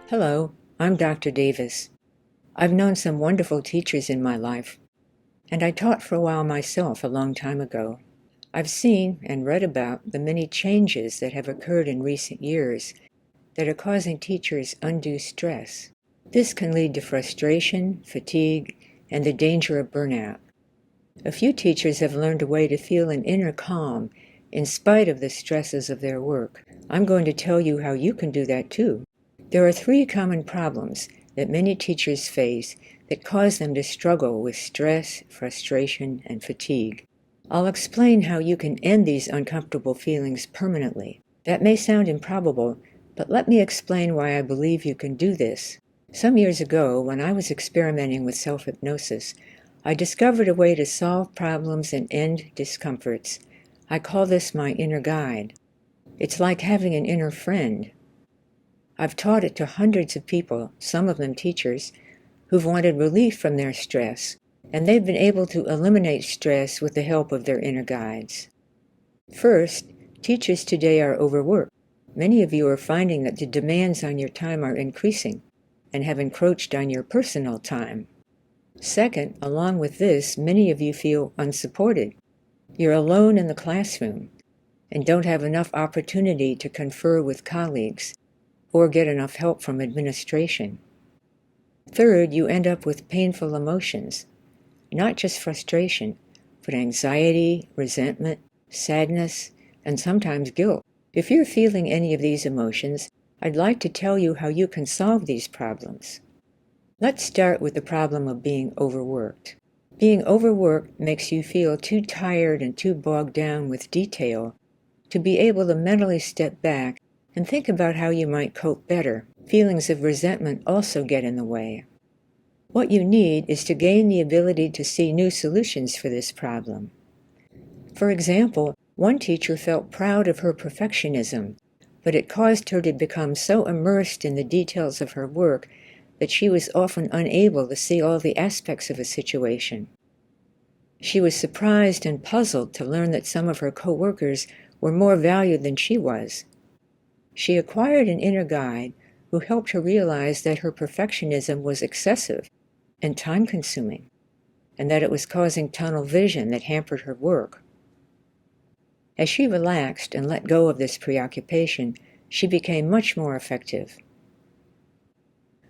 Hello, I'm Dr. Davis. I've known some wonderful teachers in my life, and I taught for a while myself a long time ago. I've seen and read about the many changes that have occurred in recent years that are causing teachers undue stress. This can lead to frustration, fatigue, and the danger of burnout. A few teachers have learned a way to feel an inner calm in spite of the stresses of their work. I'm going to tell you how you can do that too. There are three common problems that many teachers face that cause them to struggle with stress, frustration, and fatigue. I'll explain how you can end these uncomfortable feelings permanently. That may sound improbable, but let me explain why I believe you can do this. Some years ago, when I was experimenting with self-hypnosis, I discovered a way to solve problems and end discomforts. I call this my inner guide. It's like having an inner friend. I've taught it to hundreds of people, some of them teachers, who've wanted relief from their stress, and they've been able to eliminate stress with the help of their inner guides. First, teachers today are overworked. Many of you are finding that the demands on your time are increasing and have encroached on your personal time. Second, along with this, many of you feel unsupported. You're alone in the classroom and don't have enough opportunity to confer with colleagues or get enough help from administration. Third, you end up with painful emotions, not just frustration, but anxiety, resentment, sadness, and sometimes guilt. If you're feeling any of these emotions, I'd like to tell you how you can solve these problems. Let's start with the problem of being overworked. Being overworked makes you feel too tired and too bogged down with detail to be able to mentally step back and think about how you might cope better. Feelings of resentment also get in the way. What you need is to gain the ability to see new solutions for this problem. For example, one teacher felt proud of her perfectionism, but it caused her to become so immersed in the details of her work that she was often unable to see all the aspects of a situation. She was surprised and puzzled to learn that some of her co-workers were more valued than she was. She acquired an inner guide who helped her realize that her perfectionism was excessive and time-consuming, and that it was causing tunnel vision that hampered her work. As she relaxed and let go of this preoccupation, she became much more effective.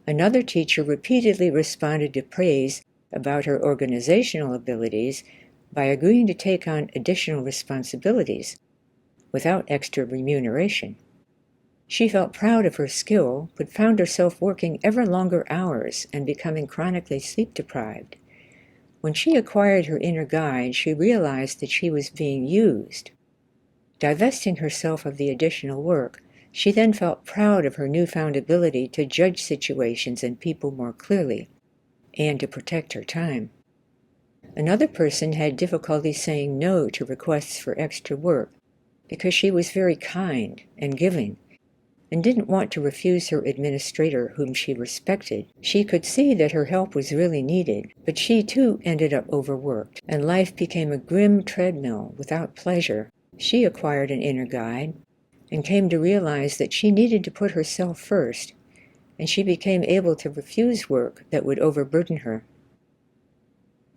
Another teacher repeatedly responded to praise about her organizational abilities by agreeing to take on additional responsibilities without extra remuneration. She felt proud of her skill, but found herself working ever longer hours and becoming chronically sleep-deprived. When she acquired her inner guide, she realized that she was being used. Divesting herself of the additional work, she then felt proud of her newfound ability to judge situations and people more clearly, and to protect her time. Another person had difficulty saying no to requests for extra work because she was very kind and giving, and didn't want to refuse her administrator, whom she respected. She could see that her help was really needed, but she too ended up overworked, and life became a grim treadmill without pleasure. She acquired an inner guide and came to realize that she needed to put herself first, and she became able to refuse work that would overburden her.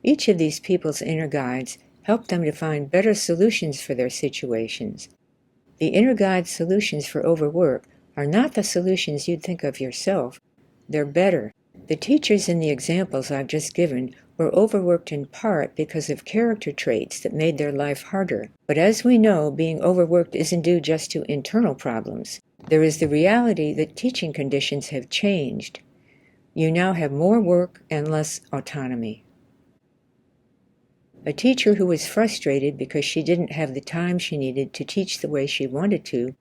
Each of these people's inner guides helped them to find better solutions for their situations. The inner guide solutions for overwork are not the solutions you'd think of yourself. They're better. The teachers in the examples I've just given were overworked in part because of character traits that made their life harder. But as we know, being overworked isn't due just to internal problems. There is the reality that teaching conditions have changed. You now have more work and less autonomy. A teacher who was frustrated because she didn't have the time she needed to teach the way she wanted to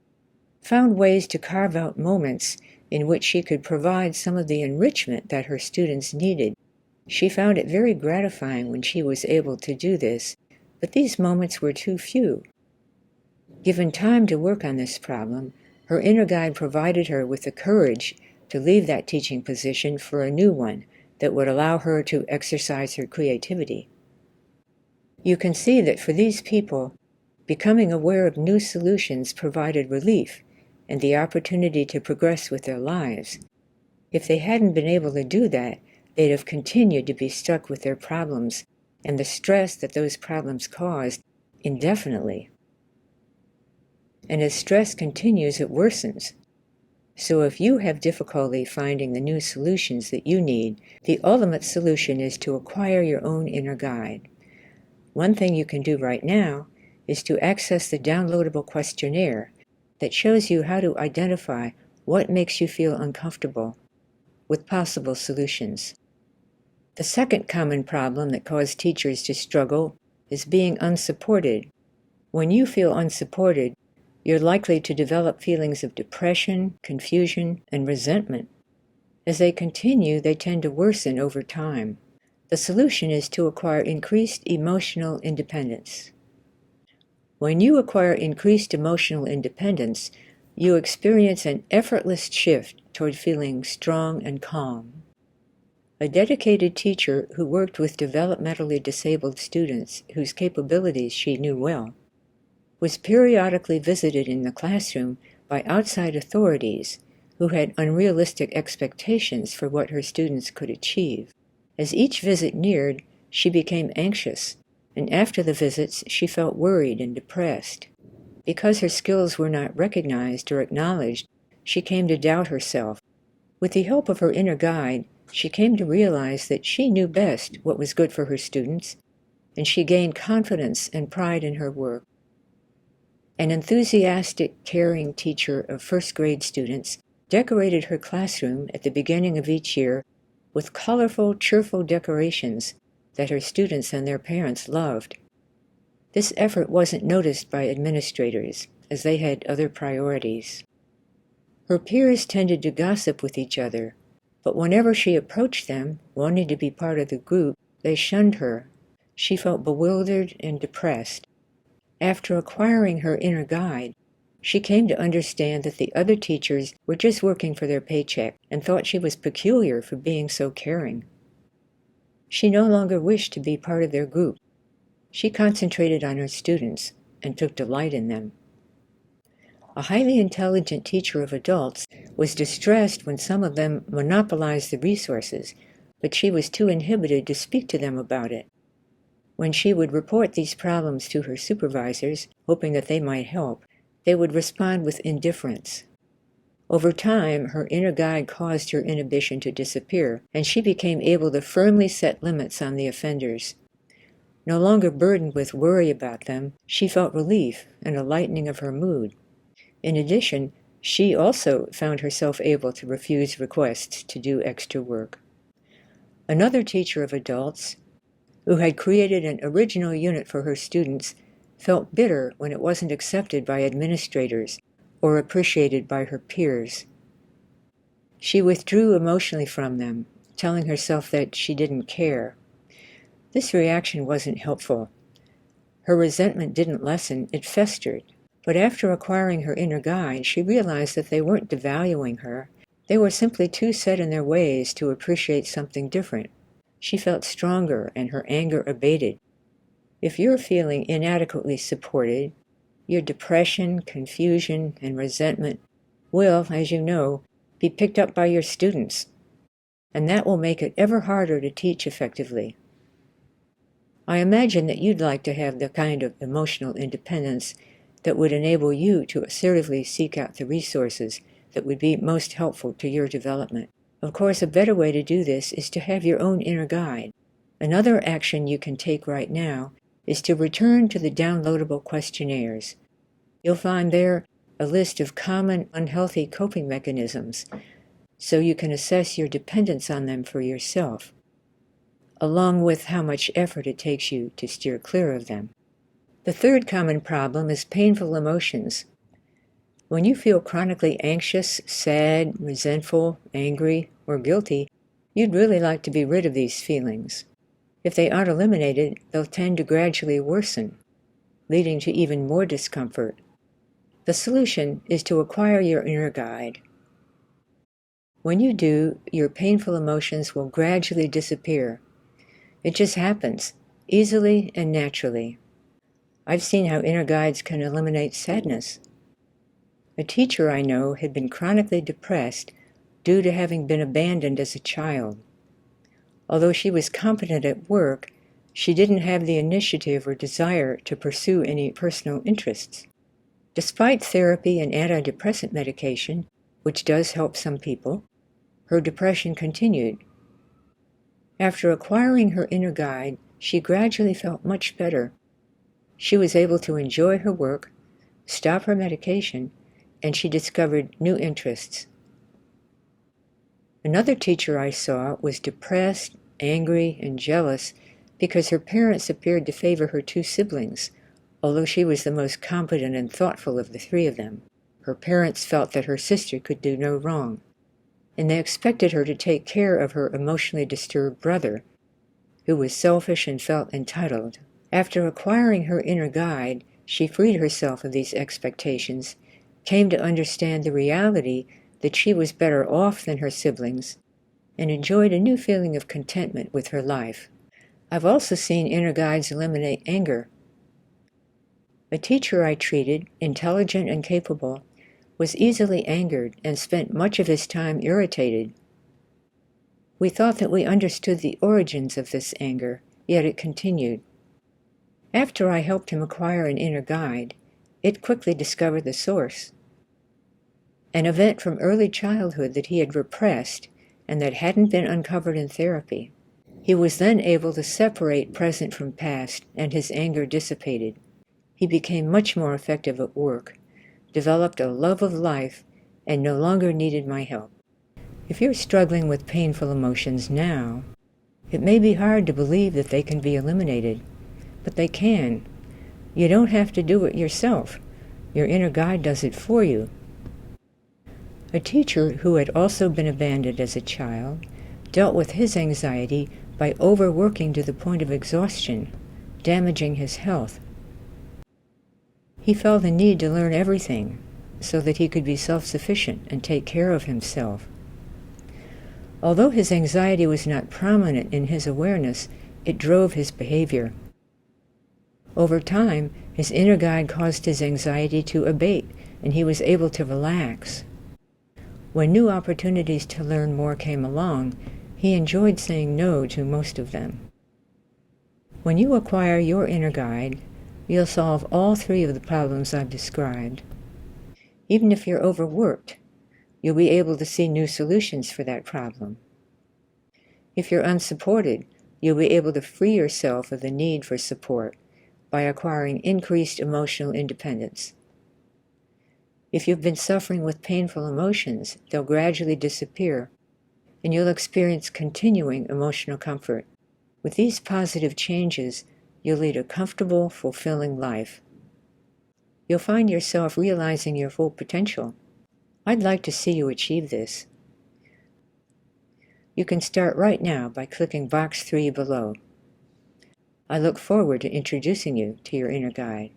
found ways to carve out moments in which she could provide some of the enrichment that her students needed. She found it very gratifying when she was able to do this, but these moments were too few. Given time to work on this problem, her inner guide provided her with the courage to leave that teaching position for a new one that would allow her to exercise her creativity. You can see that for these people, becoming aware of new solutions provided relief and the opportunity to progress with their lives. If they hadn't been able to do that, they'd have continued to be stuck with their problems and the stress that those problems caused indefinitely. And as stress continues, it worsens. So if you have difficulty finding the new solutions that you need, the ultimate solution is to acquire your own inner guide. One thing you can do right now is to access the downloadable questionnaire that shows you how to identify what makes you feel uncomfortable with possible solutions. The second common problem that caused teachers to struggle is being unsupported. When you feel unsupported, you're likely to develop feelings of depression, confusion, and resentment. As they continue, they tend to worsen over time. The solution is to acquire increased emotional independence. When you acquire increased emotional independence, you experience an effortless shift toward feeling strong and calm. A dedicated teacher who worked with developmentally disabled students whose capabilities she knew well was periodically visited in the classroom by outside authorities who had unrealistic expectations for what her students could achieve. As each visit neared, she became anxious, and after the visits she felt worried and depressed. Because her skills were not recognized or acknowledged, she came to doubt herself. With the help of her inner guide, she came to realize that she knew best what was good for her students, and she gained confidence and pride in her work. An enthusiastic, caring teacher of first-grade students decorated her classroom at the beginning of each year with colorful, cheerful decorations that her students and their parents loved. This effort wasn't noticed by administrators, as they had other priorities. Her peers tended to gossip with each other, but whenever she approached them, wanting to be part of the group, they shunned her. She felt bewildered and depressed. After acquiring her inner guide, she came to understand that the other teachers were just working for their paycheck and thought she was peculiar for being so caring. She no longer wished to be part of their group. She concentrated on her students and took delight in them. A highly intelligent teacher of adults was distressed when some of them monopolized the resources, but she was too inhibited to speak to them about it. When she would report these problems to her supervisors, hoping that they might help, they would respond with indifference. Over time, her inner guide caused her inhibition to disappear, and she became able to firmly set limits on the offenders. No longer burdened with worry about them, she felt relief and a lightening of her mood. In addition, she also found herself able to refuse requests to do extra work. Another teacher of adults, who had created an original unit for her students, felt bitter when it wasn't accepted by administrators or appreciated by her peers. She withdrew emotionally from them, telling herself that she didn't care. This reaction wasn't helpful. Her resentment didn't lessen, it festered. But after acquiring her inner guide, she realized that they weren't devaluing her. They were simply too set in their ways to appreciate something different. She felt stronger and her anger abated. If you're feeling inadequately supported, your depression, confusion, and resentment will, as you know, be picked up by your students, and that will make it ever harder to teach effectively. I imagine that you'd like to have the kind of emotional independence that would enable you to assertively seek out the resources that would be most helpful to your development. Of course, a better way to do this is to have your own inner guide. Another action you can take right now is to return to the downloadable questionnaires. You'll find there a list of common unhealthy coping mechanisms, so you can assess your dependence on them for yourself, along with how much effort it takes you to steer clear of them. The third common problem is painful emotions. When you feel chronically anxious, sad, resentful, angry, or guilty, you'd really like to be rid of these feelings. If they aren't eliminated, they'll tend to gradually worsen, leading to even more discomfort. The solution is to acquire your inner guide. When you do, your painful emotions will gradually disappear. It just happens, easily and naturally. I've seen how inner guides can eliminate sadness. A teacher I know had been chronically depressed due to having been abandoned as a child. Although she was competent at work, she didn't have the initiative or desire to pursue any personal interests. Despite therapy and antidepressant medication, which does help some people, her depression continued. After acquiring her inner guide, she gradually felt much better. She was able to enjoy her work, stop her medication, and she discovered new interests. Another teacher I saw was depressed, angry, and jealous because her parents appeared to favor her two siblings, although she was the most competent and thoughtful of the three of them. Her parents felt that her sister could do no wrong, and they expected her to take care of her emotionally disturbed brother, who was selfish and felt entitled. After acquiring her inner guide, she freed herself of these expectations, came to understand the reality that she was better off than her siblings, and enjoyed a new feeling of contentment with her life. I've also seen inner guides eliminate anger. A teacher I treated, intelligent and capable, was easily angered and spent much of his time irritated. We thought that we understood the origins of this anger, yet it continued. After I helped him acquire an inner guide, it quickly discovered the source. An event from early childhood that he had repressed and that hadn't been uncovered in therapy. He was then able to separate present from past, and his anger dissipated. He became much more effective at work, developed a love of life, and no longer needed my help. If you're struggling with painful emotions now, it may be hard to believe that they can be eliminated, but they can. You don't have to do it yourself. Your inner guide does it for you. A teacher who had also been abandoned as a child dealt with his anxiety by overworking to the point of exhaustion, damaging his health. He felt the need to learn everything so that he could be self-sufficient and take care of himself. Although his anxiety was not prominent in his awareness, it drove his behavior. Over time, his inner guide caused his anxiety to abate, and he was able to relax. When new opportunities to learn more came along, he enjoyed saying no to most of them. When you acquire your inner guide, you'll solve all three of the problems I've described. Even if you're overworked, you'll be able to see new solutions for that problem. If you're unsupported, you'll be able to free yourself of the need for support by acquiring increased emotional independence. If you've been suffering with painful emotions, they'll gradually disappear, and you'll experience continuing emotional comfort. With these positive changes, you'll lead a comfortable, fulfilling life. You'll find yourself realizing your full potential. I'd like to see you achieve this. You can start right now by clicking box 3 below. I look forward to introducing you to your inner guide.